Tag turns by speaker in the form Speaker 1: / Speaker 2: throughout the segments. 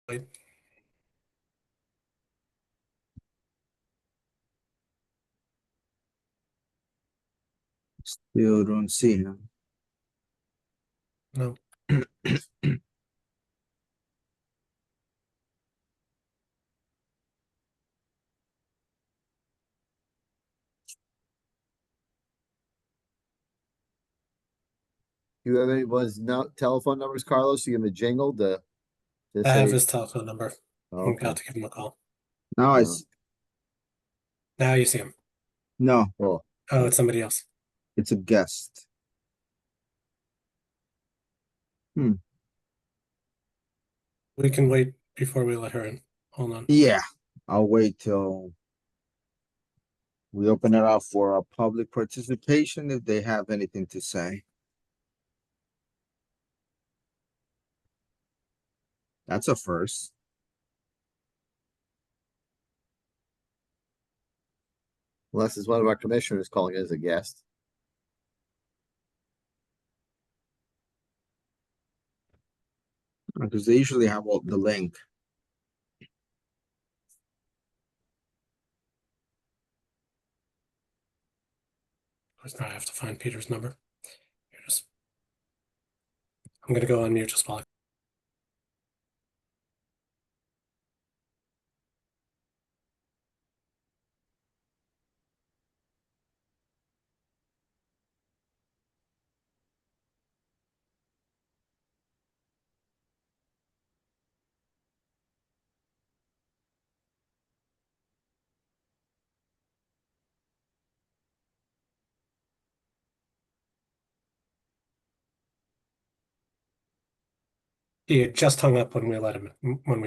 Speaker 1: Wait,
Speaker 2: Still don't see him.
Speaker 1: no.
Speaker 3: You have anyone's telephone numbers, Carlos? You give him a jingle to
Speaker 1: I have
Speaker 3: say,
Speaker 1: his telephone number. I'm
Speaker 3: okay,
Speaker 1: about to give him a call.
Speaker 2: Now
Speaker 3: uh,
Speaker 1: Now you see him.
Speaker 2: no,
Speaker 3: cool.
Speaker 1: Oh, it's somebody else.
Speaker 2: it's a guest.
Speaker 1: We can wait before we let her in. Hold on.
Speaker 2: Yeah, I'll wait till we open it up for a public participation if they have anything to say. That's a first.
Speaker 3: Unless it's one of our commissioners calling as a guest.
Speaker 2: Because they usually have all the link.
Speaker 1: Of now I have to find Peter's number. I'm gonna go on mute just while. He had just hung up when we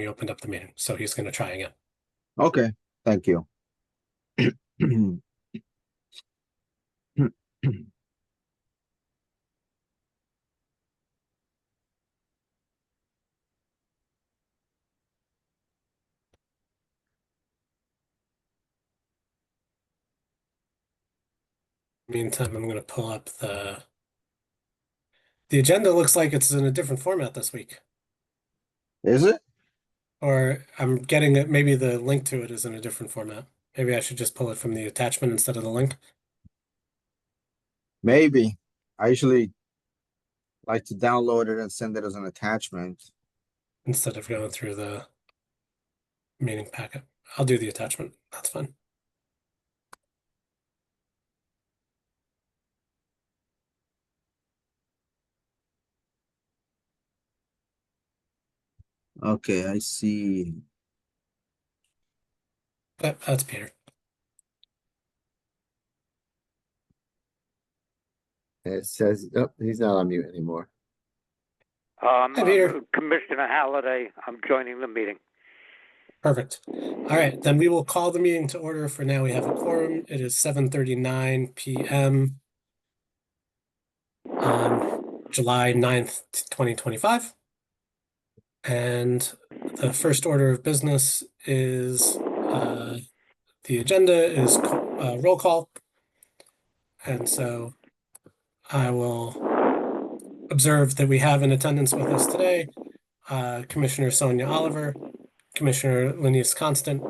Speaker 1: opened up the meeting, so he's gonna try again.
Speaker 2: Okay, thank you.
Speaker 1: Meantime, I'm gonna pull up the agenda. Looks like it's in a different format this week.
Speaker 2: Is it?
Speaker 1: Or I'm getting it, maybe the link to it is in a different format. Maybe I should just pull it from the attachment instead of the link.
Speaker 2: Maybe. I usually like to download it and send it as an attachment.
Speaker 1: Instead of going through the meeting packet. I'll do the attachment. That's fine.
Speaker 2: Okay, I see.
Speaker 1: That's Peter.
Speaker 3: It says, oh, he's not on mute anymore.
Speaker 1: Hi, Peter.
Speaker 4: Commissioner Halliday. I'm joining the meeting.
Speaker 1: Perfect. All right, then we will call the meeting to order. For now, we have a quorum. It is 7:39 p.m. on July 9th, 2025. And the first order of business is the agenda is roll call. And so I will observe that we have in attendance with us today Commissioner Sonia Oliver, Commissioner Linneas Constant,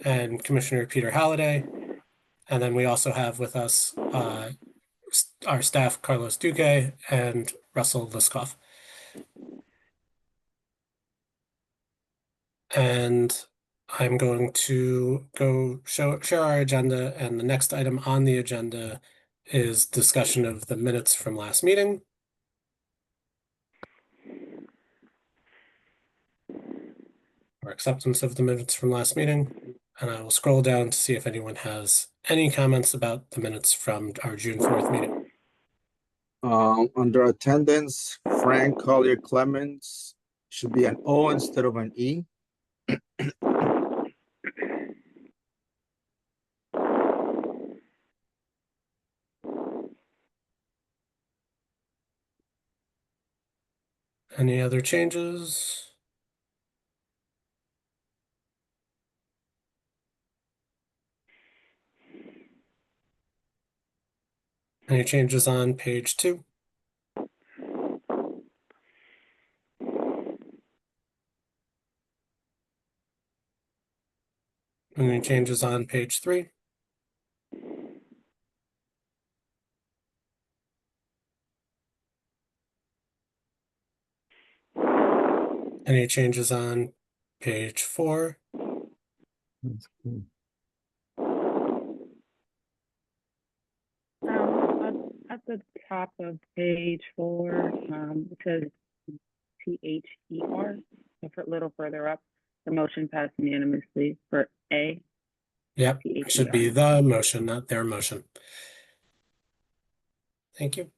Speaker 1: and Commissioner Peter Halliday. And then we also have with us our staff, Carlos Duque and Russell Liskoff. And I'm going to go share our agenda, and the next item on the agenda is discussion of the minutes from last meeting. Or acceptance of the minutes from last meeting. And I will scroll down to see if anyone has any comments about the minutes from our June 4th meeting.
Speaker 2: Under attendance, Frank Collier Clemens should be an O instead of an E.
Speaker 1: Any other changes? Any changes on page 2? Any changes on page 3? Any changes on page 4?
Speaker 3: That's cool.
Speaker 5: At the top of page 4, it says THER, a little further up. The motion passed unanimously for A.
Speaker 1: Yep, it should be the motion, not their motion. Thank you.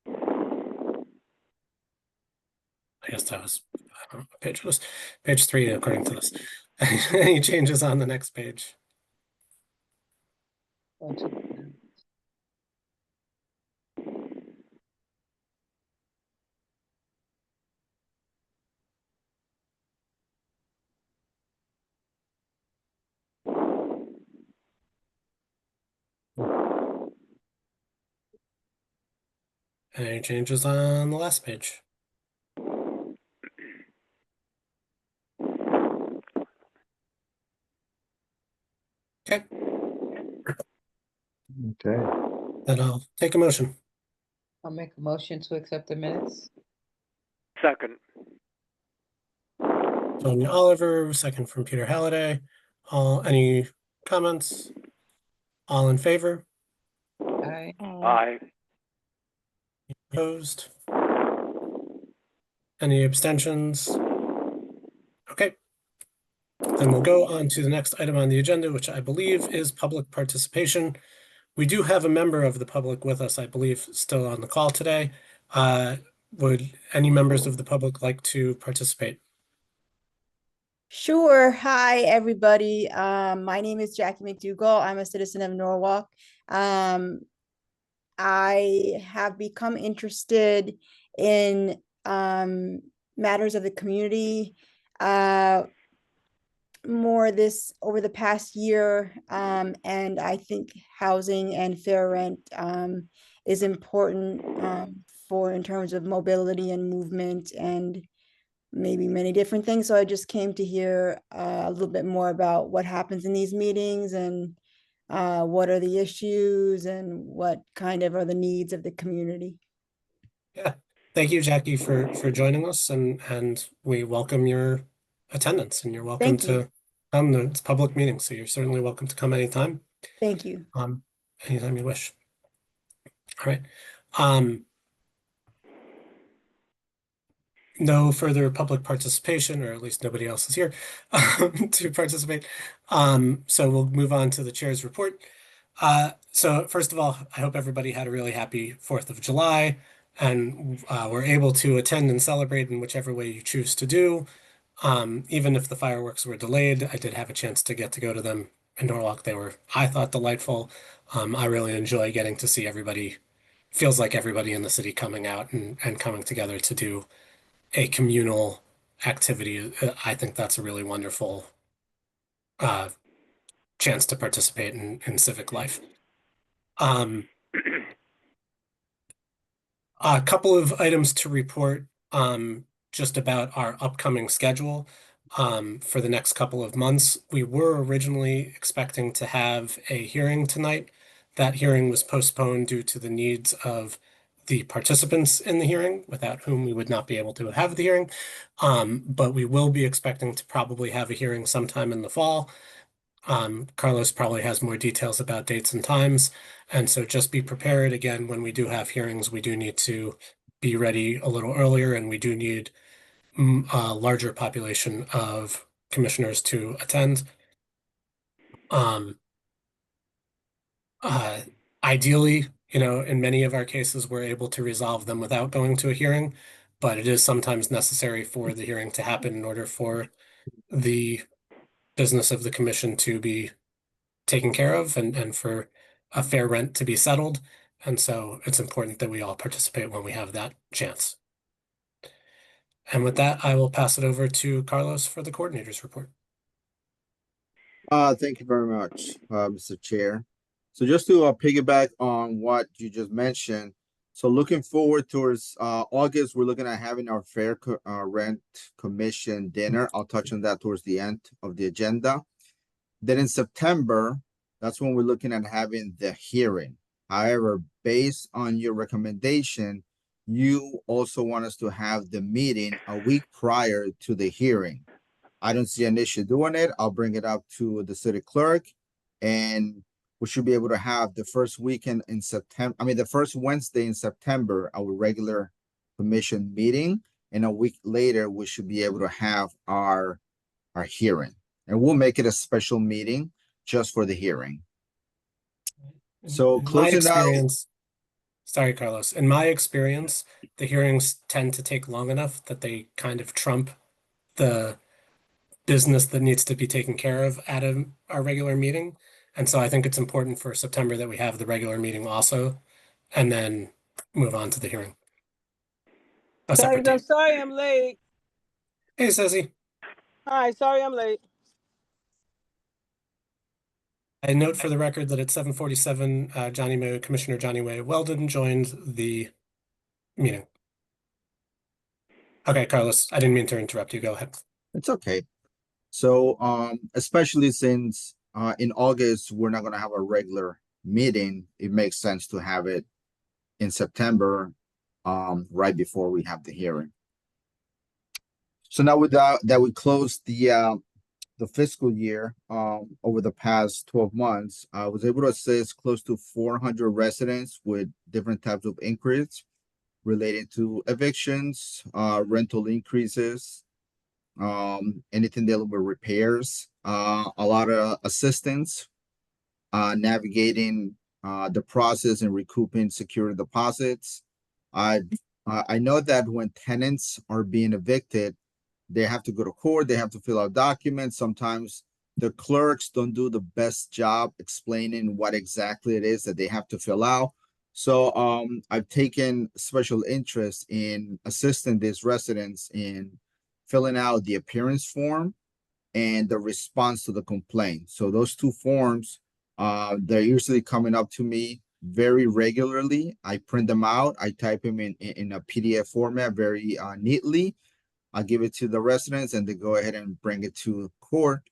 Speaker 1: I guess that was, I don't know what page it was. Page 3, according to this. Any changes on the next page? Any changes on the last page? Okay,
Speaker 3: Okay,
Speaker 1: then I'll take a motion.
Speaker 6: I'll make a motion to accept the minutes.
Speaker 4: Second.
Speaker 1: Sonia Oliver, second from Peter Halliday. Any comments? All in favor?
Speaker 6: Aye.
Speaker 4: Aye.
Speaker 1: Opposed? Any abstentions? Okay. Then we'll go on to the next item on the agenda, which I believe is public participation. We do have a member of the public with us, I believe, still on the call today. Would any members of the public like to participate?
Speaker 7: Sure. Hi, everybody. My name is Jackie McDougall. I'm a citizen of Norwalk. I have become interested in matters of the community more over the past year, and I think housing and fair rent is important in terms of mobility and movement and maybe many different things. So I just came to hear a little bit more about what happens in these meetings and what are the issues and what kind of are the needs of the community.
Speaker 1: Yeah, thank you, Jackie, for joining us, and we welcome your attendance, and you're welcome
Speaker 7: Thank you.
Speaker 1: to come. It's a public meeting, so you're certainly welcome to come anytime.
Speaker 7: Thank you.
Speaker 1: Anytime you wish. All right. No further public participation, or at least nobody else is here to participate. So we'll move on to the chair's report. So first of all, I hope everybody had a really happy 4th of July and were able to attend and celebrate in whichever way you choose to do. Even if the fireworks were delayed, I did have a chance to go to them in Norwalk. They were, I thought, delightful. I really enjoy getting to see everybody. Feels like everybody in the city coming out and coming together to do a communal activity. I think that's a really wonderful chance to participate in civic life. A couple of items to report just about our upcoming schedule for the next couple of months. We were originally expecting to have a hearing tonight. That hearing was postponed due to the needs of the participants in the hearing, without whom we would not be able to have the hearing. But we will be expecting to probably have a hearing sometime in the fall. Carlos probably has more details about dates and times. And so just be prepared. Again, when we do have hearings, we do need to be ready a little earlier, and we do need a larger population of commissioners to attend. Ideally, in many of our cases, we're able to resolve them without going to a hearing, but it is sometimes necessary for the hearing to happen in order for the business of the commission to be taken care of and for a fair rent to be settled. And so it's important that we all participate when we have that chance. And with that, I will pass it over to Carlos for the coordinator's report.
Speaker 2: Thank you very much, Mr. Chair. So just to piggyback on what you just mentioned, So looking forward towards August, we're looking at having our rent commission dinner. I'll touch on that towards the end of the agenda. Then in September, that's when we're looking at having the hearing. However, based on your recommendation, you also want us to have the meeting a week prior to the hearing. I don't see an issue doing it. I'll bring it up to the city clerk, and we should be able to have the first weekend in September. I mean, the first Wednesday in September, our regular commission meeting, and a week later, we should be able to have our hearing. And we'll make it a special meeting just for the hearing. So
Speaker 1: In my
Speaker 2: closing out,
Speaker 1: experience, sorry, Carlos. In my experience, the hearings tend to take long enough that they kind of trump the business that needs to be taken care of at our regular meeting. And so I think it's important for September that we have the regular meeting also, and then move on to the hearing. A separate
Speaker 8: Guys, I'm
Speaker 1: date.
Speaker 8: sorry I'm late.
Speaker 1: Hey, Ceci.
Speaker 8: Hi, sorry I'm late.
Speaker 1: I note for the record that at 7:47, Commissioner Johnny Way Weldon joined the meeting. Okay, Carlos, I didn't mean to interrupt you. Go ahead.
Speaker 2: it's okay. So especially since in August, we're not gonna have a regular meeting, it makes sense to have it in September, right before we have the hearing. So now with that we closed the fiscal year, over the past 12 months, I was able to assist close to 400 residents with different types of inquiries related to evictions, rental increases, anything dealing with repairs, a lot of assistance, navigating the process and recouping security deposits. I know that when tenants are being evicted, they have to go to court, they have to fill out documents. Sometimes the clerks don't do the best job explaining what exactly it is that they have to fill out. So I've taken special interest in assisting these residents in filling out the appearance form and the response to the complaint. So those two forms, they're usually coming up to me very regularly. I print them out, I type them in a PDF format very neatly. I give it to the residents and they go ahead and bring it to court,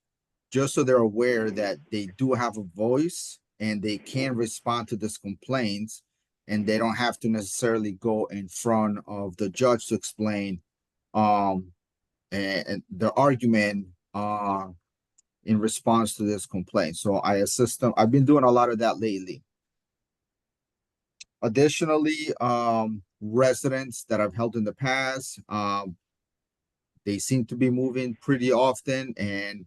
Speaker 2: just so they're aware that they do have a voice and they can respond to these complaints, and they don't have to necessarily go in front of the judge to explain and the argument in response to this complaint. So I assist them. I've been doing a lot of that lately. Additionally, residents that I've helped in the past, they seem to be moving pretty often, and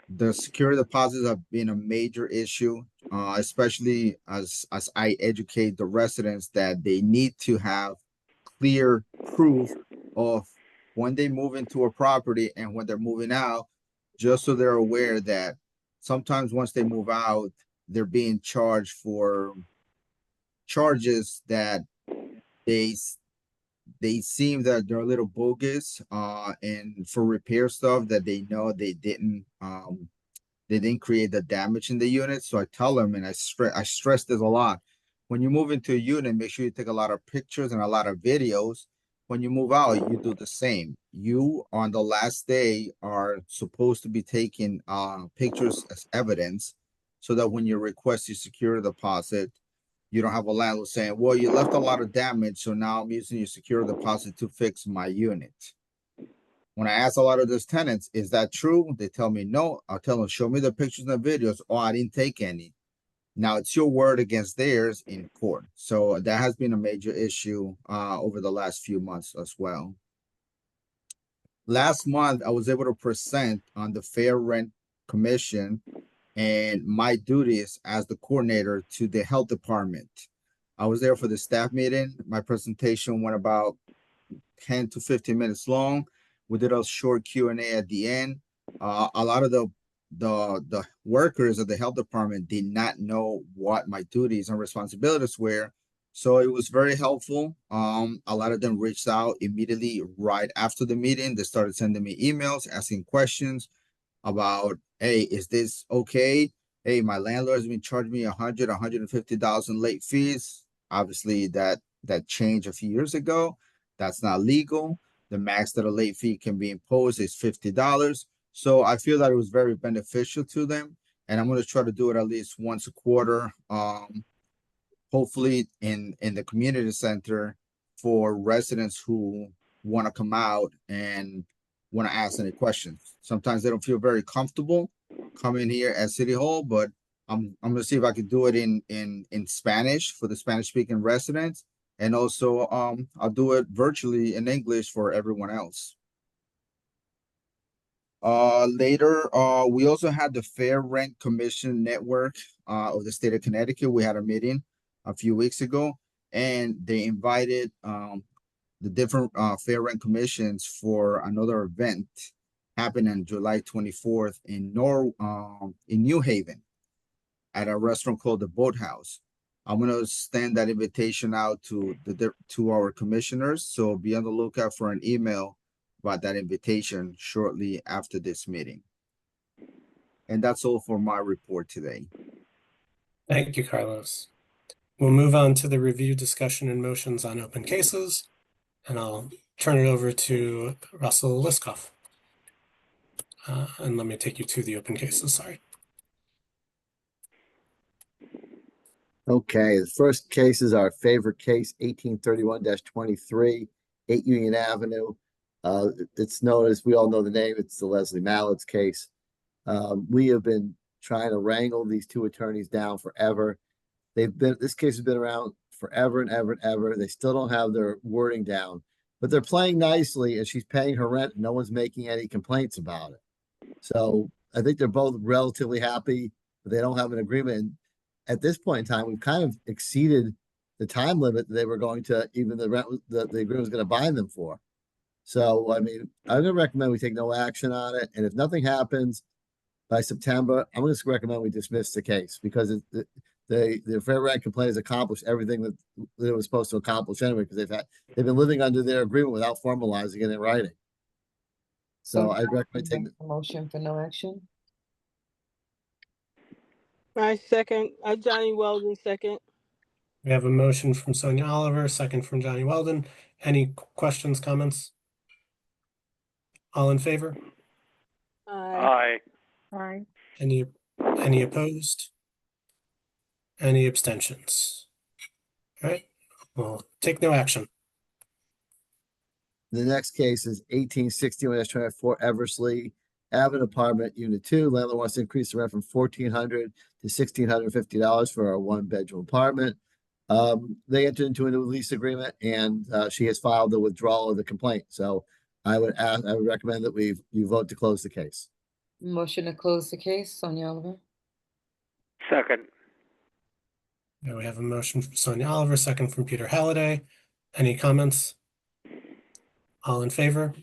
Speaker 2: the security deposits have been a major issue, especially as I educate the residents that they need to have clear proof of when they move into a property and when they're moving out, just so they're aware that sometimes once they move out, they're being charged for charges that they seem that they're a little bogus, and for repair stuff that they know they didn't create the damage in the unit. So I tell them, and I stress this a lot: when you move into a unit, make sure you take a lot of pictures and a lot of videos. When you move out, you do the same. You, on the last day, are supposed to be taking pictures as evidence, so that when you request your security deposit, you don't have a landlord saying, well, you left a lot of damage, so now I'm using your security deposit to fix my unit. When I ask a lot of those tenants, is that true? They tell me no. I'll tell them, show me the pictures and the videos. Oh, I didn't take any. Now it's your word against theirs in court. So that has been a major issue over the last few months as well. Last month, I was able to present on the Fair Rent Commission and my duties as the coordinator to the health department. I was there for the staff meeting. My presentation went about 10 to 15 minutes long. We did a short Q&A at the end. A lot of the workers at the health department did not know what my duties and responsibilities were. So it was very helpful. A lot of them reached out immediately right after the meeting. They started sending me emails, asking questions about, hey, is this okay? Hey, my landlord has been charging me $100, $150 in late fees. Obviously, that changed a few years ago. That's not legal. The max that a late fee can be imposed is $50. So I feel that it was very beneficial to them, and I'm going to try to do it at least once a quarter. Hopefully in the community center for residents who want to come out and want to ask any questions. Sometimes they don't feel very comfortable coming here at City Hall, but I'm gonna see if I can do it in Spanish for the Spanish speaking residents, and also I'll do it virtually in English for everyone else. Later, we also had the Fair Rent Commission Network of the state of Connecticut. We had a meeting a few weeks ago, and they invited the different fair rent commissions for another event happening July 24th in New Haven at a restaurant called the Boathouse. I'm gonna extend that invitation out to our commissioners, so be on the lookout for an email about that invitation shortly after this meeting. And that's all for my report today.
Speaker 1: Thank you, Carlos. We'll move on to the review, discussion, and motions on open cases, and I'll turn it over to Russell Liskoff. And let me take you to the open cases, sorry.
Speaker 3: Okay, the first case is our favorite case, 1831-23, 8 Union Avenue. It's known as, we all know the name, it's the Leslie Mallett's case. We have been trying to wrangle these two attorneys down forever. This case has been around forever and ever and ever. They still don't have their wording down, but they're playing nicely and she's paying her rent and no one's making any complaints about it. So I think they're both relatively happy, but they don't have an agreement. And at this point in time, we've kind of exceeded the time limit that they were going to, even the rent, the agreement was going to bind them for. So, I mean, I'm going to recommend we take no action on it. And if nothing happens by September, I'm going to recommend we dismiss the case because the fair rent complaint has accomplished everything that it was supposed to accomplish anyway, because they've been living under their agreement without formalizing it in writing. So I'd recommend taking
Speaker 6: A motion for no action.
Speaker 8: I second. Johnny Weldon second.
Speaker 1: We have a motion from Sonia Oliver, second from Johnny Weldon. Any questions, comments? All in favor?
Speaker 8: Aye.
Speaker 4: Aye.
Speaker 5: Aye.
Speaker 1: Any opposed? Any abstentions? All right, we'll take no action.
Speaker 3: The next case is 1861-24 Eversley Avenue Apartment Unit 2. Landlord wants to increase the rent from $1,400 to $1,650 for a one-bedroom apartment. They entered into a new lease agreement and she has filed the withdrawal of the complaint. So I would recommend that you vote to close the case.
Speaker 6: Motion to close the case, Sonia Oliver.
Speaker 4: Second.
Speaker 1: Now we have a motion from Sonia Oliver, second from Peter Halliday. Any comments? All in favor?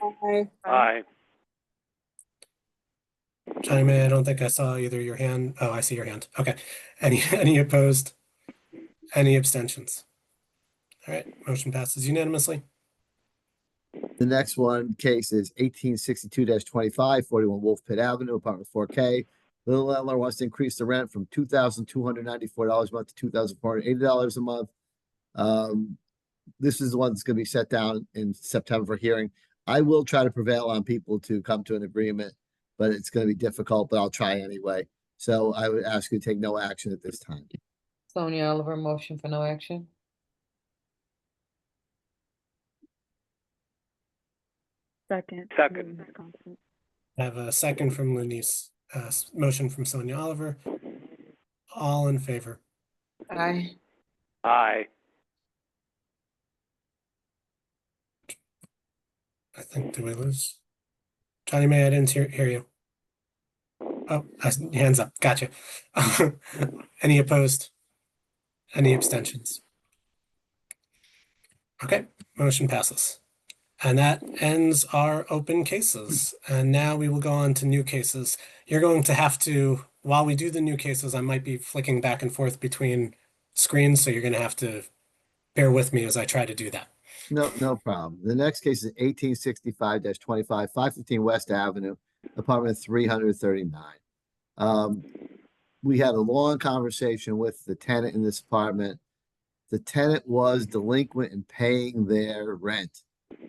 Speaker 8: Aye.
Speaker 4: Aye.
Speaker 1: Johnny May, I don't think I saw either your hand. Oh, I see your hand. Okay. Any opposed? Any abstentions? All right, motion passes unanimously.
Speaker 3: The next case is 1862-25, 41 Wolf Pit Avenue, apartment 4K. The landlord wants to increase the rent from $2,294 a month to $2,480 a month. This is the one that's going to be set down in September for hearing. I will try to prevail on people to come to an agreement, but it's going to be difficult, but I'll try anyway. So I would ask you to take no action at this time.
Speaker 6: Sonia Oliver, motion for no action.
Speaker 5: Second.
Speaker 4: Second.
Speaker 5: Wisconsin.
Speaker 1: I have a second from Lunice, motion from Sonia Oliver. All in favor?
Speaker 6: Aye.
Speaker 4: Aye.
Speaker 1: I think, did we lose? Johnny May, I didn't hear you. Oh, hands up. Gotcha. Any opposed? Any abstentions? Okay, motion passes. And that ends our open cases. And now we will go on to new cases. You're going to have to, while we do the new cases, I might be flicking back and forth between screens, so you're going to have to bear with me as I try to do that.
Speaker 3: No problem. The next case is 1865-25, 515 West Avenue, apartment 339. We had a long conversation with the tenant in this apartment. the tenant was delinquent in paying their rent.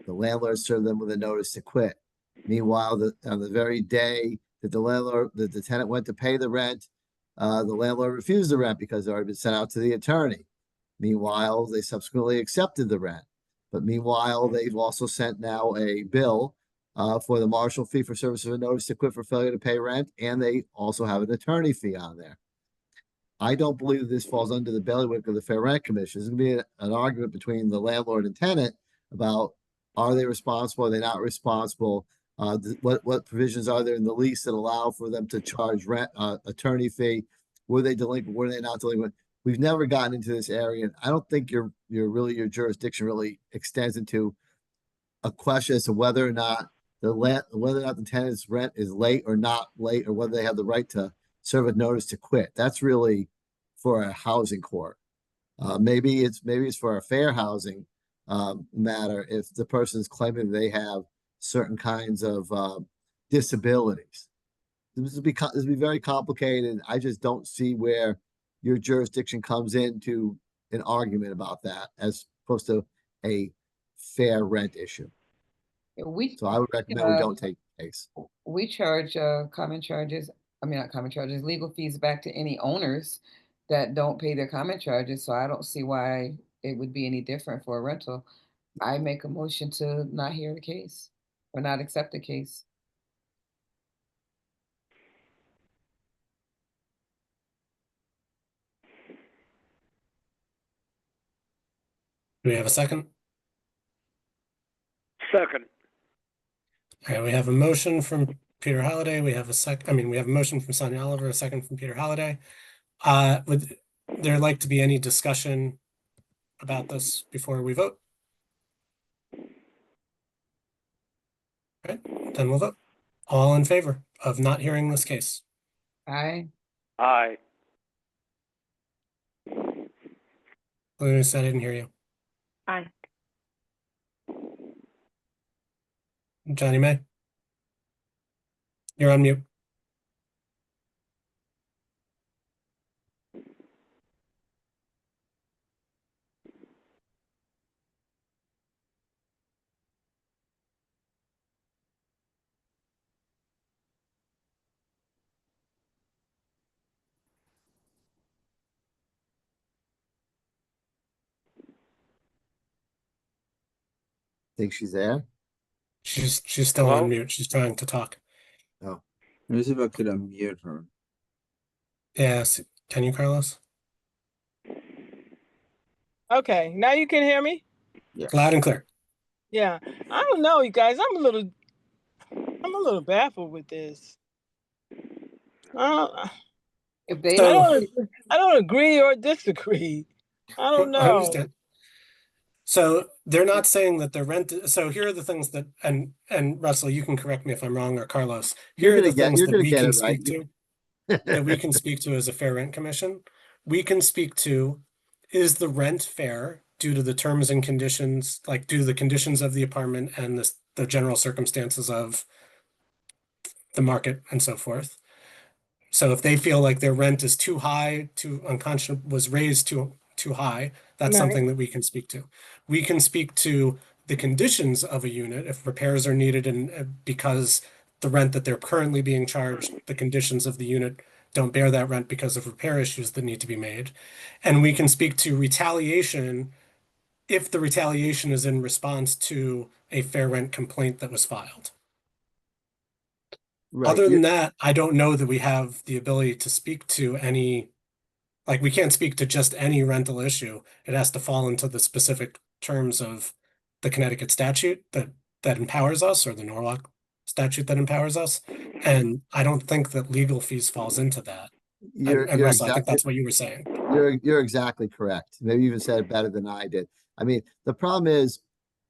Speaker 3: The landlord served them with a notice to quit. Meanwhile, on the very day that the tenant went to pay the rent, the landlord refused the rent because it had already been sent out to the attorney. Meanwhile, they subsequently accepted the rent. But meanwhile, they've also sent now a bill for the marshal fee for service of a notice to quit for failure to pay rent, and they also have an attorney fee on there. I don't believe this falls under the bailiwick of the Fair Rent Commission. There's going to be an argument between the landlord and tenant about, are they responsible? Are they not responsible? What provisions are there in the lease that allow for them to charge rent, attorney fee? Were they delinquent? Were they not delinquent? We've never gotten into this area, and I don't think your jurisdiction really extends into a question as to whether or not the tenant's rent is late or not late, or whether they have the right to serve a notice to quit. That's really for a housing court. Maybe it's for a fair housing matter if the person's claiming they have certain kinds of disabilities. This would be very complicated. I just don't see where your jurisdiction comes into an argument about that as opposed to a fair rent issue. So I would recommend we don't take the case.
Speaker 6: We charge not common charges, legal fees back to any owners that don't pay their common charges. So I don't see why it would be any different for a rental. I make a motion to not hear the case or not accept the case.
Speaker 1: Do we have a second?
Speaker 4: Second.
Speaker 1: Okay, we have a motion from Peter Halliday. We have we have a motion from Sonia Oliver, a second from Peter Halliday. Would there like to be any discussion about this before we vote? All right, then we'll vote. All in favor of not hearing this case?
Speaker 6: Aye.
Speaker 4: Aye.
Speaker 1: Luna said I didn't hear you.
Speaker 5: Aye.
Speaker 1: Johnny May? You're on mute.
Speaker 3: Think she's there?
Speaker 1: She's still
Speaker 4: Hello?
Speaker 1: on mute. She's trying to talk.
Speaker 2: Let me see if I could unmute her.
Speaker 1: Yes. Can you, Carlos?
Speaker 8: Okay, now you can hear me?
Speaker 1: Loud and clear.
Speaker 8: Yeah. I don't know, you guys. I'm a little baffled with this. I
Speaker 6: If they
Speaker 1: So-
Speaker 8: don't agree or disagree. I don't
Speaker 1: I
Speaker 8: know.
Speaker 1: understand. So they're not saying that their rent. So here are the things that, and Russell, you can correct me if I'm wrong, or Carlos. Here are the things that we can speak to, that we can speak to as a Fair Rent Commission. We can speak to, is the rent fair due to the terms and conditions, like due to the conditions of the apartment and the general circumstances of the market and so forth. So if they feel like their rent is too high, was raised too high, that's
Speaker 8: Right.
Speaker 1: something that we can speak to. We can speak to the conditions of a unit if repairs are needed and because the rent that they're currently being charged, the conditions of the unit don't bear that rent because of repair issues that need to be made. And we can speak to retaliation if the retaliation is in response to a fair rent complaint that was filed.
Speaker 3: Right.
Speaker 1: Other than that, I don't know that we have the ability to speak to we can't speak to just any rental issue. It has to fall into the specific terms of the Connecticut statute that empowers us, or the Norwalk statute that empowers us. And I don't think that legal fees falls into that. And Russell, I think that's what you were saying.
Speaker 3: You're exactly correct. Maybe you even said it better than I did. I mean, the problem is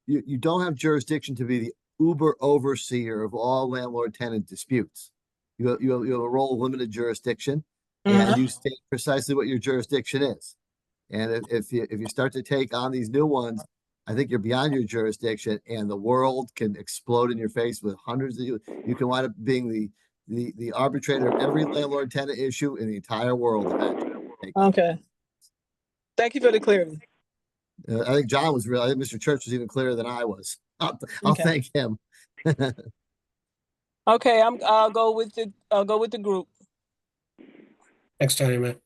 Speaker 3: you don't have jurisdiction to be the uber overseer of all landlord-tenant disputes. You have a role of limited jurisdiction, and you state precisely what your jurisdiction is. And if you start to take on these new ones, I think you're beyond your jurisdiction, and the world can explode in your face with hundreds of you. You can wind up being the arbitrator of every landlord-tenant issue in the entire world eventually.
Speaker 8: Okay. Thank you for the clarity.
Speaker 3: I think John was I think Mr. Church was even clearer than I was. I'll
Speaker 8: Okay.
Speaker 3: thank him.
Speaker 8: Okay, I'll go with the group.
Speaker 1: Thanks, Johnny May.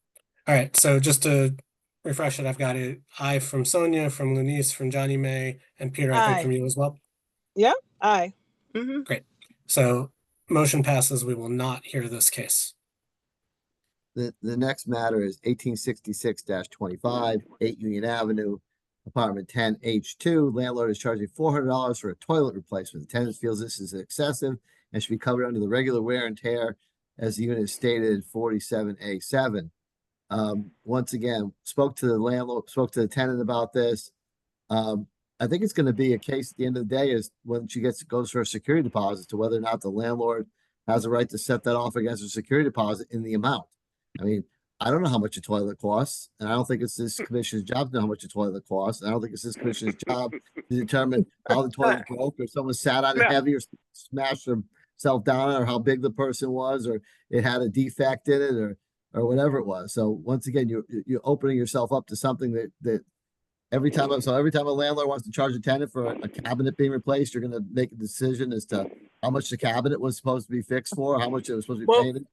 Speaker 1: All right, so just to refresh it, I've got it. I from Sonia, from Lunice, from Johnny May, and Peter, I think
Speaker 8: Aye.
Speaker 1: from you as well.
Speaker 8: Aye. Mm-hmm.
Speaker 1: Great. So motion passes. We will not hear this case.
Speaker 3: The next matter is 1866-25, 8 Union Avenue, apartment 10H2. Landlord is charging $400 for a toilet replacement. The tenant feels this is excessive and should be covered under the regular wear and tear as the unit is stated in 47A7. Once again, spoke to the landlord, spoke to the tenant about this. I think it's going to be a case at the end of the day is when she goes for a security deposit to whether or not the landlord has a right to set that off against a security deposit in the amount. I mean, I don't know how much a toilet costs, and I don't think it's this commission's job to know how much a toilet costs. And I don't think it's this commission's job to determine how the toilet broke, or someone sat on it heavy, or smashed themselves down, or how big the person was, or it had a defect in it, or whatever it was. So once again, you're opening yourself up to something that every time a landlord wants to charge a tenant for a cabinet being replaced, you're going to make a decision as to how much the cabinet was supposed to be fixed for, how much it was supposed to be painted.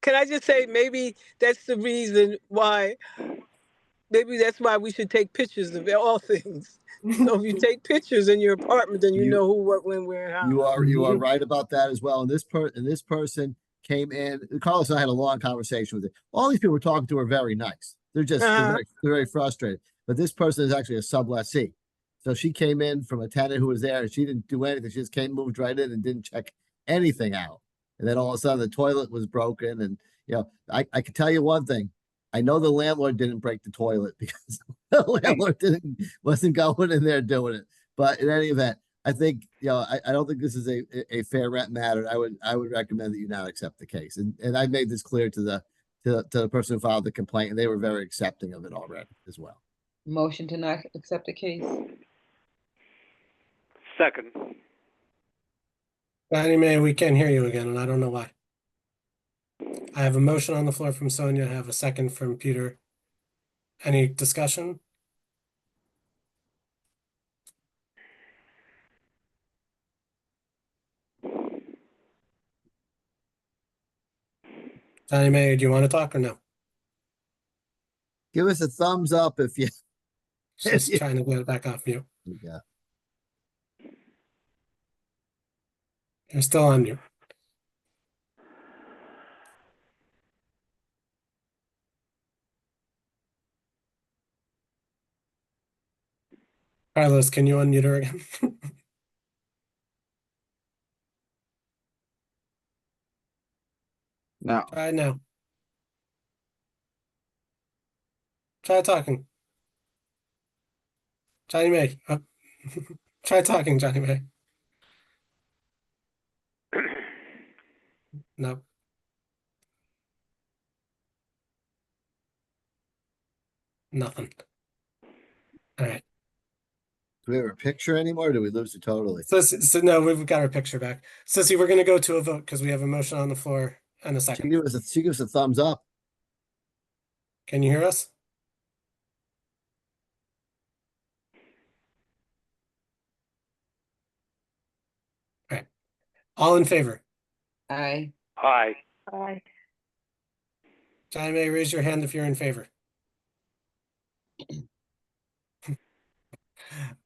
Speaker 8: Can I just say maybe that's the reason why? Maybe that's why we should take pictures of all things. So if you take pictures in your apartment, then you know who, what, when, where, and how.
Speaker 3: You are right about that as well. And this person came in. Carlos and I had a long conversation with it. All these people we're talking to are very nice. They're just they're very frustrated. But this person is actually a sublessee. So she came in from a tenant who was there, and she didn't do anything. She just moved right in and didn't check anything out. And then all of a sudden the toilet was broken. And I can tell you one thing. I know the landlord didn't break the toilet because the landlord wasn't going in there doing it. But in any event, I think I don't think this is a fair rent matter. I would recommend that you not accept the case. And I made this clear to the person who filed the complaint, and they were very accepting of it already as well.
Speaker 6: Motion to not accept the case.
Speaker 4: Second.
Speaker 1: Johnny May, we can't hear you again, and I don't know why. I have a motion on the floor from Sonia. I have a second from Peter. Any discussion? Johnny May, do you want to talk or no?
Speaker 3: Give us a thumbs up if you.
Speaker 1: Just trying to get it back off mute.
Speaker 3: Yeah.
Speaker 1: You're still on mute. Carlos, can you unmute her again?
Speaker 2: Now,
Speaker 1: Try now. Try talking. Johnny May. Try talking, Johnny May. No. Nothing. All right.
Speaker 3: Do we have a picture anymore, or do we lose it totally?
Speaker 1: So no, we've got our picture back. Sissy, we're going to go to a vote because we have a motion on the floor and a
Speaker 3: She
Speaker 1: second.
Speaker 3: gives us a thumbs up.
Speaker 1: Can you hear us? All right. All in favor?
Speaker 6: Aye.
Speaker 4: Aye.
Speaker 5: Aye.
Speaker 1: Johnny May, raise your hand if you're in favor.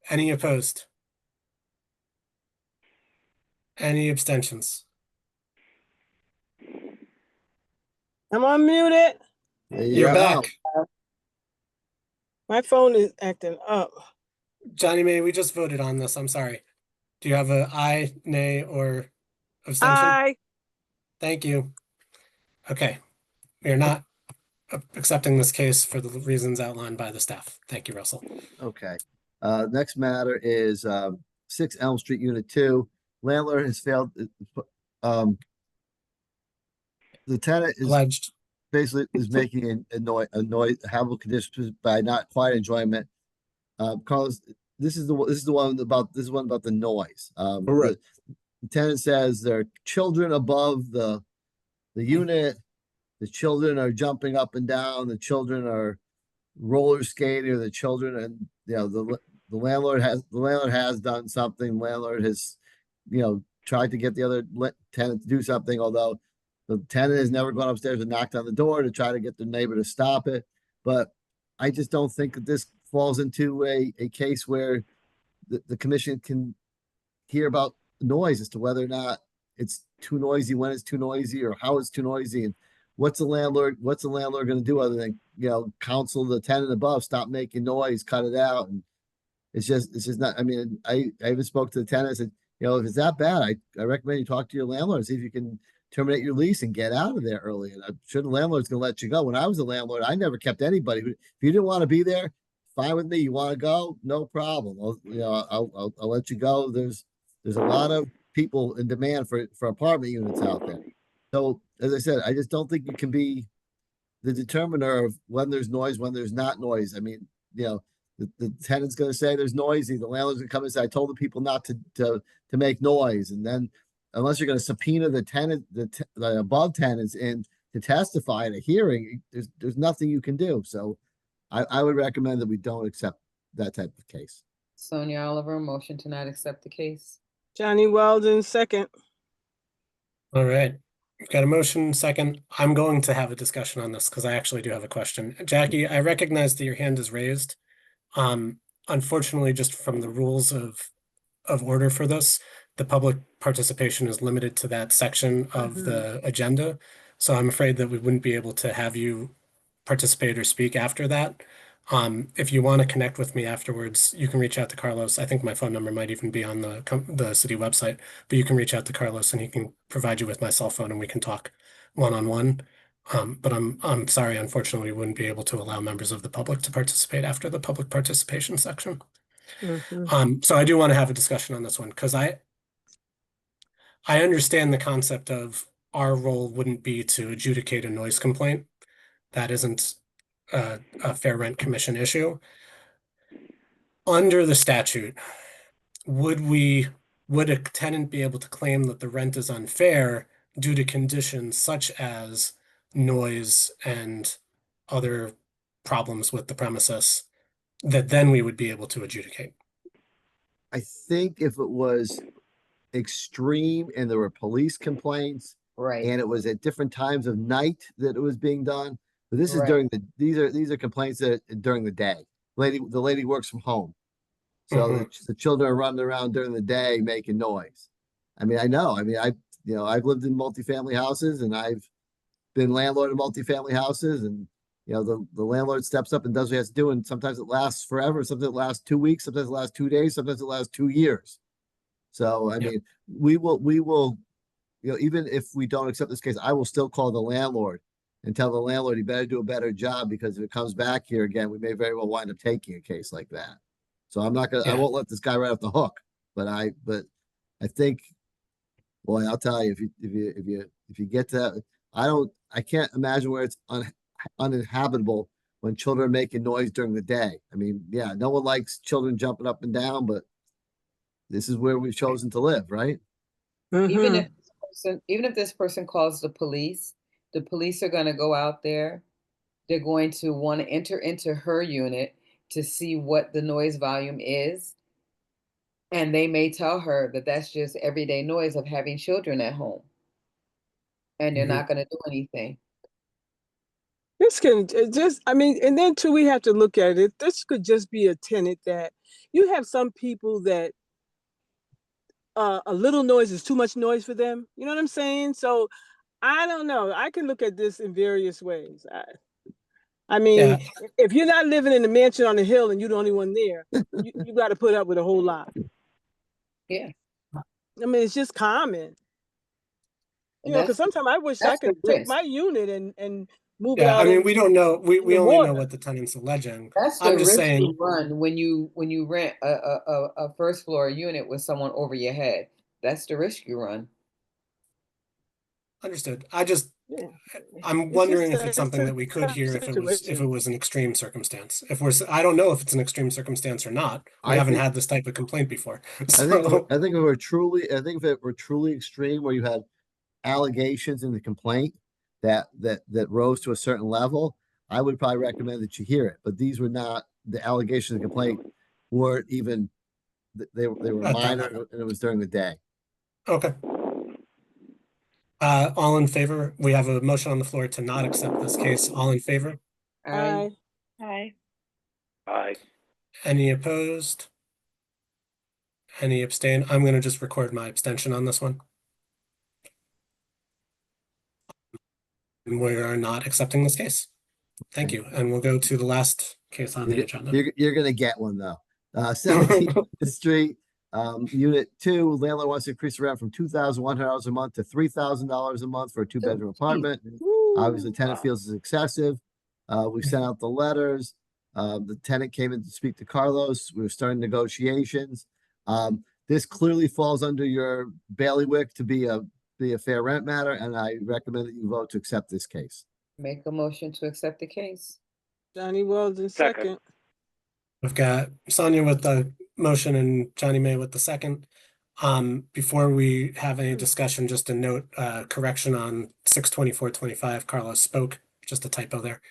Speaker 1: Any opposed? Any abstentions?
Speaker 8: I'm unmuted.
Speaker 1: You're back.
Speaker 8: My phone is acting up.
Speaker 1: Johnny May, we just voted on this. I'm sorry. Do you have a aye, nay, or abstention?
Speaker 8: Aye.
Speaker 1: Thank you. Okay. We are not accepting this case for the reasons outlined by the staff. Thank you, Russell.
Speaker 3: Okay. Next matter is 6 Elm Street, Unit 2. Landlord has failed. The tenant is
Speaker 1: Alleged.
Speaker 3: basically making a noise, habitable conditions by not quiet enjoyment. Carlos, this is one about the noise.
Speaker 2: Correct.
Speaker 3: The tenant says there are children above the unit. The children are jumping up and down. The children are roller skating, or the children, and you know, the landlord has done something. Landlord has, you know, tried to get the other tenant to do something, although the tenant has never gone upstairs and knocked on the door to try to get the neighbor to stop it. But I just don't think that this falls into a case where the commission can hear about noise as to whether or not it's too noisy, when it's too noisy, or how it's too noisy, and what's the landlord going to do other than, you know, counsel the tenant above, stop making noise, cut it out. And it's just not, I mean, I even spoke to the tenant and said, you know, if it's that bad, I recommend you talk to your landlord and see if you can terminate your lease and get out of there early. And I'm sure the landlord's going to let you go. When I was a landlord, I never kept anybody. If you didn't want to be there, fine with me. You want to go? No problem. I'll let you go. There's a lot of people in demand for apartment units out there. So as I said, I just don't think you can be the determiner of when there's noise, when there's not noise. I mean, you know, the tenant's going to say there's noisy. The landlord's going to come and say, I told the people not to make noise. And then unless you're going to subpoena the tenant, the above tenants in to testify at a hearing, there's nothing you can do. So I would recommend that we don't accept that type of case.
Speaker 6: Sonia Oliver, motion to not accept the case.
Speaker 8: Johnny Weldon, second.
Speaker 1: All right. We've got a motion second. I'm going to have a discussion on this because I actually do have a question. Jackie, I recognize that your hand is raised. Unfortunately, just from the rules of order for this, the public participation is limited to that section of the agenda. So I'm afraid that we wouldn't be able to have you participate or speak after that. If you want to connect with me afterwards, you can reach out to Carlos. I think my phone number might even be on the city website, but you can reach out to Carlos and he can provide you with my cell phone and we can talk one-on-one. But I'm sorry, unfortunately, we wouldn't be able to allow members of the public to participate after the public participation section. So I do want to have a discussion on this one because I understand the concept of our role wouldn't be to adjudicate a noise complaint. That isn't a Fair Rent Commission issue. Under the statute, would a tenant be able to claim that the rent is unfair due to conditions such as noise and other problems with the premises that then we would be able to adjudicate?
Speaker 3: I think if it was extreme and there were police complaints
Speaker 6: Right.
Speaker 3: and it was at different times of night that it was being done, but this is
Speaker 6: Right.
Speaker 3: during these are complaints that during the day. The lady works from home. So the children are running around during the day making noise. I mean, I've lived in multifamily houses and I've been landlord in multifamily houses, and you know, the landlord steps up and does what he has to do, and sometimes it lasts forever, sometimes it lasts 2 weeks, sometimes it lasts 2 days, sometimes it lasts 2 years. So I mean, we will, you know, even if we don't accept this case, I will still call the landlord and tell the landlord he better do a better job, because if it comes back here again, we may very well wind up taking a case like that. So I'm not gonna, I won't let this guy right off the hook. But I think, boy, I'll tell you, if you get to that, I can't imagine where it's uninhabitable when children are making noise during the day. I mean, yeah, no one likes children jumping up and down, but this is where we've chosen to live, right?
Speaker 6: Even if this person calls the police are going to go out there. They're going to want to enter into her unit to see what the noise volume is. And they may tell her that that's just everyday noise of having children at home. And they're not going to do anything.
Speaker 8: This can just, I mean, and then too, we have to look at it. This could just be a tenant that you have some people that a little noise is too much noise for them. You know what I'm saying? So I don't know. I can look at this in various ways. I mean, if you're not living in a mansion on the hill and you're the only one there, you got to put up with a whole lot.
Speaker 6: Yeah.
Speaker 8: I mean, it's just common. You know, because sometimes I wish I could take my unit and move it out.
Speaker 1: I mean, we don't know. We only know what the tenant's alleging.
Speaker 6: That's the risk you run when you rent a first floor unit with someone over your head. That's the risk you run.
Speaker 1: Understood. I'm wondering if it's something that we could hear if it was an extreme circumstance. I don't know if it's an extreme circumstance or not. I haven't had this type of complaint before. So.
Speaker 3: I think if it were truly extreme, where you had allegations in the complaint that rose to a certain level, I would probably recommend that you hear it. But these were not the allegations of the complaint. weren't even, they were
Speaker 1: At that
Speaker 3: minor
Speaker 1: level.
Speaker 3: and it was during the day.
Speaker 1: Okay. All in favor? We have a motion on the floor to not accept this case. All in favor?
Speaker 6: I,
Speaker 5: Aye.
Speaker 4: Aye.
Speaker 1: Any opposed? Any abstain? I'm gonna just record my abstention on this one. And we are not accepting this case. Thank you. And we'll go to the last case on the agenda.
Speaker 3: You're gonna get one though. 17th Street, Unit 2, landlord wants to increase the rent from $2,100 a month to $3,000 a month for a two-bedroom apartment. Obviously, the tenant feels it's excessive. We sent out the letters. The tenant came in to speak to Carlos. We were starting negotiations. This clearly falls under your bailiwick to be a fair rent matter, and I recommend that you vote to accept this case.
Speaker 6: make a motion to accept the case.
Speaker 8: Johnny Weldon,
Speaker 4: Second.
Speaker 8: second.
Speaker 1: We've got Sonia with the motion and Johnny May with the second. Before we have any discussion, just a note, correction on 6/24/25, Carlos spoke, just a typo there.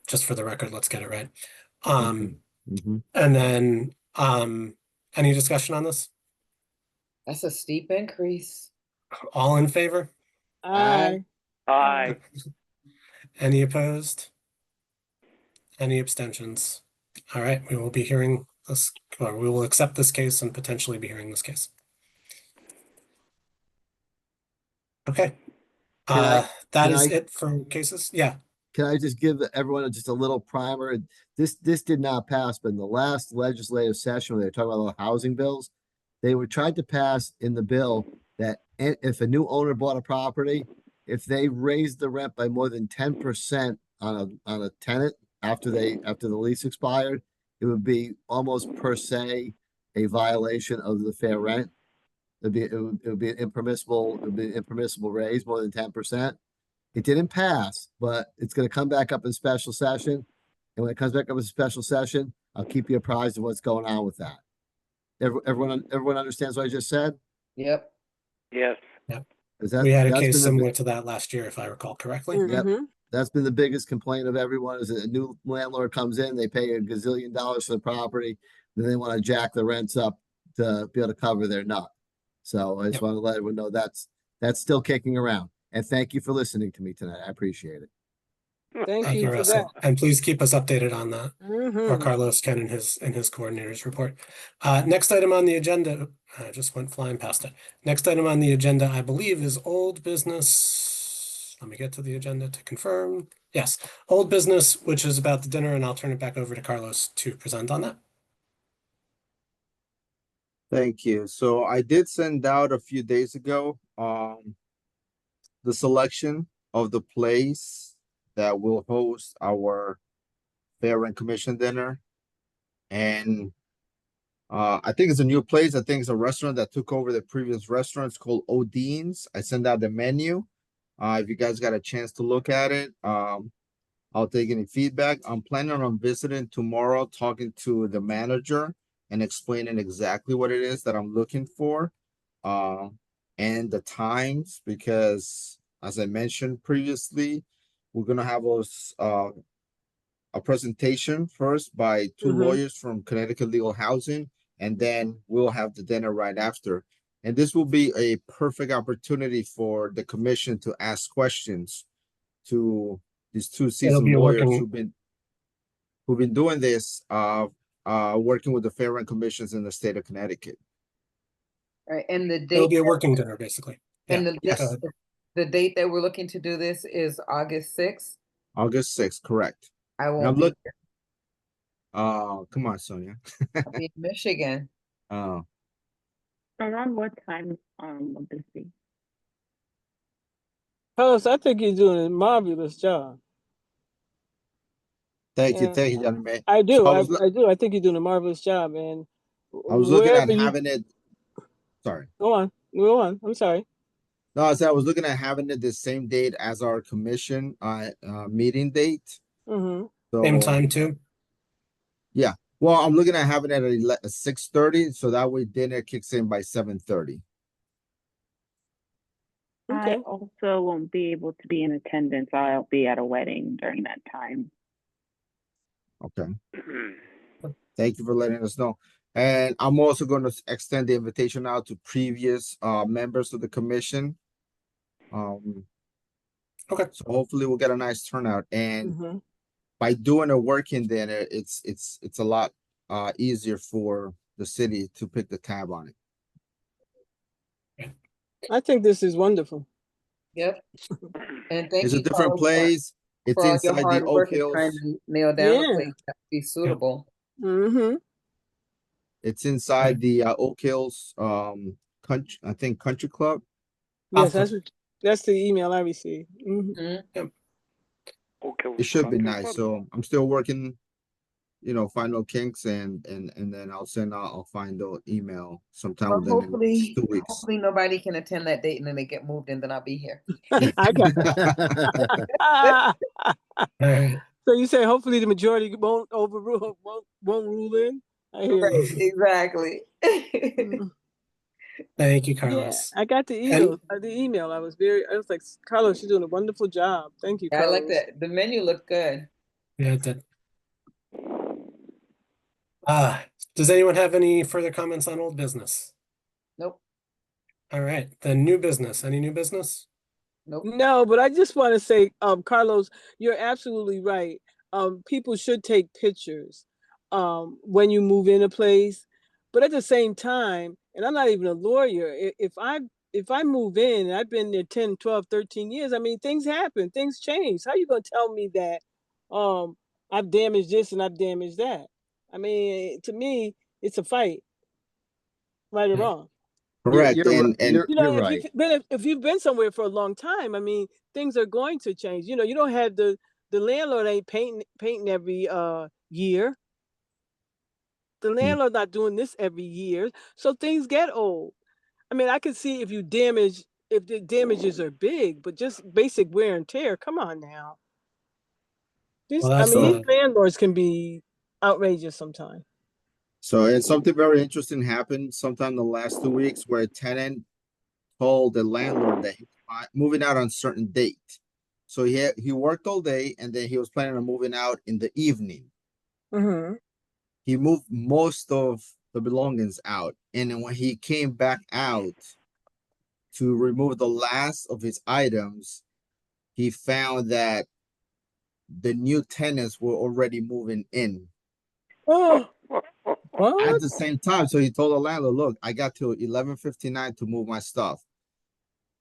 Speaker 1: Just for the record, let's get it right.
Speaker 3: Mhm.
Speaker 1: And then, any discussion on this?
Speaker 6: That's a steep increase.
Speaker 1: All in favor?
Speaker 8: Aye.
Speaker 4: Aye.
Speaker 1: Any opposed? Any abstentions? All right, we will be hearing this, or we will accept this case and potentially be hearing this case. Okay. That is it for cases. Yeah.
Speaker 3: Can I just give everyone just a little primer? This did not pass, but in the last legislative session, when they were talking about the housing bills, they were trying to pass in the bill that if a new owner bought a property, if they raised the rent by more than 10% on a tenant after the lease expired, it would be almost per se a violation of the fair rent. It would be an impermissible raise more than 10%. It didn't pass, but it's gonna come back up in special session. And when it comes back up in special session, I'll keep you apprised of what's going on with that. Everyone understands what I just said?
Speaker 6: Yep.
Speaker 4: Yes.
Speaker 3: 'Cause
Speaker 1: We had a
Speaker 3: that's
Speaker 1: case
Speaker 3: been the
Speaker 1: similar to that last year, if I recall correctly.
Speaker 3: Yep.
Speaker 8: Mhm.
Speaker 3: That's been the biggest complaint of everyone is that a new landlord comes in, they pay a gazillion dollars for the property, then they want to jack the rents up to be able to cover their nut. So I just
Speaker 1: Yep.
Speaker 3: want to let everyone know that's still kicking around. And thank you for listening to me tonight. I appreciate it.
Speaker 8: Thank
Speaker 1: Thank
Speaker 8: you
Speaker 1: you,
Speaker 8: for
Speaker 1: Russell.
Speaker 8: that.
Speaker 1: And please keep us updated on that, or
Speaker 8: Mhm.
Speaker 1: Carlos can in his coordinator's report. Next item on the agenda, I just went flying past it. Next item on the agenda, I believe, is old business. Let me get to the agenda to confirm. Yes, old business, which is about the dinner, and I'll turn it back over to Carlos to present on that.
Speaker 2: Thank you. So I did send out a few days ago, the selection of the place that will host our Fair and Commission dinner. And I think it's a new place. I think it's a restaurant that took over the previous restaurant. It's called Odin's. I sent out the menu. If you guys got a chance to look at it, I'll take any feedback. I'm planning on visiting tomorrow, talking to the manager and explaining exactly what it is that I'm looking for. And the times, because as I mentioned previously, we're gonna have a presentation first by two
Speaker 8: Mhm.
Speaker 2: lawyers from Connecticut Legal Housing, and then we'll have the dinner right after. And this will be a perfect opportunity for the commission to ask questions to these two
Speaker 1: It'll
Speaker 2: seasoned
Speaker 1: be a
Speaker 2: lawyers
Speaker 1: working,
Speaker 2: who've been doing this, working with the fair rent commissions in the state of Connecticut.
Speaker 6: Right, and the
Speaker 1: it'll
Speaker 6: date,
Speaker 1: be a working dinner, basically.
Speaker 6: and
Speaker 1: Yeah,
Speaker 6: the,
Speaker 2: Yes.
Speaker 1: go ahead.
Speaker 6: the date that we're looking to do this is August 6th.
Speaker 2: August 6th, correct.
Speaker 6: I
Speaker 2: And I'm
Speaker 6: won't be,
Speaker 2: look, come on, Sonia.
Speaker 6: I'll be in Michigan.
Speaker 2: Uh,
Speaker 5: Around what time, would this be?
Speaker 8: Carlos, I think you're doing a marvelous job.
Speaker 2: thank you,
Speaker 8: Yeah.
Speaker 2: Johnny May.
Speaker 8: I do.
Speaker 2: So
Speaker 8: I do. I think you're doing a marvelous job, and
Speaker 2: I was looking at
Speaker 8: wherever you
Speaker 2: having it. Sorry.
Speaker 8: go on. Go on. I'm sorry.
Speaker 2: No, I said I was looking at having it the same date as our commission meeting date.
Speaker 8: Mm-hmm.
Speaker 1: Same
Speaker 2: So
Speaker 1: time too.
Speaker 2: well, I'm looking at having it at 6:30, so that way dinner kicks in by 7:30.
Speaker 5: I
Speaker 8: Okay.
Speaker 5: also won't be able to be in attendance. I'll be at a wedding during that time.
Speaker 2: Okay. Thank you for letting us know. And I'm also going to extend the invitation out to previous members of the commission.
Speaker 1: Okay.
Speaker 2: So hopefully we'll get a nice turnout. And
Speaker 8: Mhm.
Speaker 2: by doing a working dinner, it's a lot easier for the city to pick the tab on it.
Speaker 8: I think this is wonderful.
Speaker 6: Yep. And thank
Speaker 2: It's a
Speaker 6: you,
Speaker 2: different
Speaker 6: Carlos,
Speaker 2: place. It's
Speaker 6: for all your
Speaker 2: inside the
Speaker 6: hard
Speaker 2: Oak
Speaker 6: work in
Speaker 2: Hills.
Speaker 6: trying to nail down a
Speaker 8: Yeah.
Speaker 6: place that would be suitable.
Speaker 8: Mm-hmm.
Speaker 2: It's inside the Oak Hills country, I think country club.
Speaker 8: Yes, that's the email I received. Mhm.
Speaker 6: Mhm.
Speaker 4: Okay.
Speaker 2: It should be nice. So I'm still working, final kinks and then I'll find the email sometime
Speaker 6: Well,
Speaker 2: within the next
Speaker 6: hopefully,
Speaker 2: 2 weeks.
Speaker 6: hopefully nobody can attend that date and then they get moved and then I'll be here.
Speaker 8: I got
Speaker 1: All right.
Speaker 8: So you say hopefully the majority won't overrule, won't rule in? I hear
Speaker 6: Right,
Speaker 8: you.
Speaker 6: exactly.
Speaker 8: Mhm.
Speaker 1: Thank you,
Speaker 8: Yeah,
Speaker 1: Carlos.
Speaker 8: I got the email. I was like, Carlos, you're doing a wonderful job. Thank you,
Speaker 6: I
Speaker 8: Carlos.
Speaker 6: like that. The menu looked good.
Speaker 1: Yeah, it did. Does anyone have any further comments on old business?
Speaker 6: Nope.
Speaker 1: All right, then new business. Any new business?
Speaker 6: Nope.
Speaker 8: No, but I just want to say, Carlos, you're absolutely right. People should take pictures when you move in a place, but at the same time, and I'm not even a lawyer, if I move in and I've been there 10, 12, 13 years, I mean, things happen, things change. How you going to tell me that I've damaged this and I've damaged that? I mean, to me, it's a fight, right or
Speaker 1: Yeah.
Speaker 8: wrong.
Speaker 2: Correct. And
Speaker 8: You know,
Speaker 3: You're right.
Speaker 8: if you've been somewhere for a long time, I mean, things are going to change. You know, you don't have the landlord ain't painting every year. The landlord not doing this every year, so things get old. I mean, I can see if the damages are big, but just basic wear and tear. Come on now.
Speaker 1: Well, that's
Speaker 8: These
Speaker 1: the
Speaker 8: landlords can be outrageous sometimes.
Speaker 2: so and something very interesting happened sometime the last 2 weeks where a tenant told the landlord that he was moving out on a certain date. So he worked all day and then he was planning on moving out in the evening.
Speaker 8: Mm-hmm.
Speaker 2: He moved most of the belongings out, and then when he came back out to remove the last of his items, he found that the new tenants were already moving in
Speaker 8: Oh,
Speaker 2: at
Speaker 8: what?
Speaker 2: the same time. So he told the landlord, look, I got till 11:59 to move my stuff.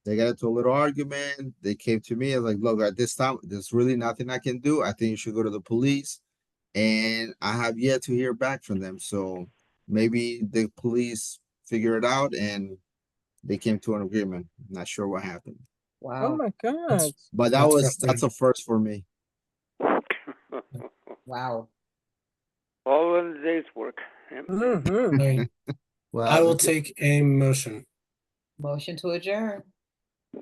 Speaker 2: They got into a little argument. They came to me and like, look, at this time, there's really nothing I can do. I think you should go to the police. And I have yet to hear back from them. So maybe the police figure it out and they came to an agreement. Not sure what happened.
Speaker 8: Oh
Speaker 6: Wow.
Speaker 8: my God.
Speaker 2: But
Speaker 1: That's
Speaker 2: that's
Speaker 1: frustrating.
Speaker 2: a first for me.
Speaker 6: Wow.
Speaker 4: All in a day's work. Yep.
Speaker 8: Mm-hmm.
Speaker 1: All right. I
Speaker 3: Well,
Speaker 1: will take a motion.
Speaker 6: Motion to adjourn.
Speaker 8: So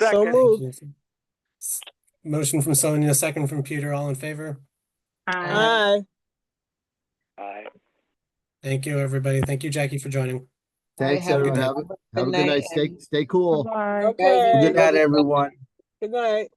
Speaker 4: Second.
Speaker 8: moved.
Speaker 1: Thank you. Motion from Sonia, second from Peter, all in favor?
Speaker 8: Aye.
Speaker 4: Aye.
Speaker 1: Thank you, everybody. Thank you, Jackie, for joining.
Speaker 3: thanks,
Speaker 6: have
Speaker 3: everyone.
Speaker 1: a
Speaker 3: Have a good night.
Speaker 6: and
Speaker 3: Stay cool.
Speaker 5: Bye.
Speaker 8: Okay.
Speaker 2: Good night, everyone.
Speaker 8: Good night.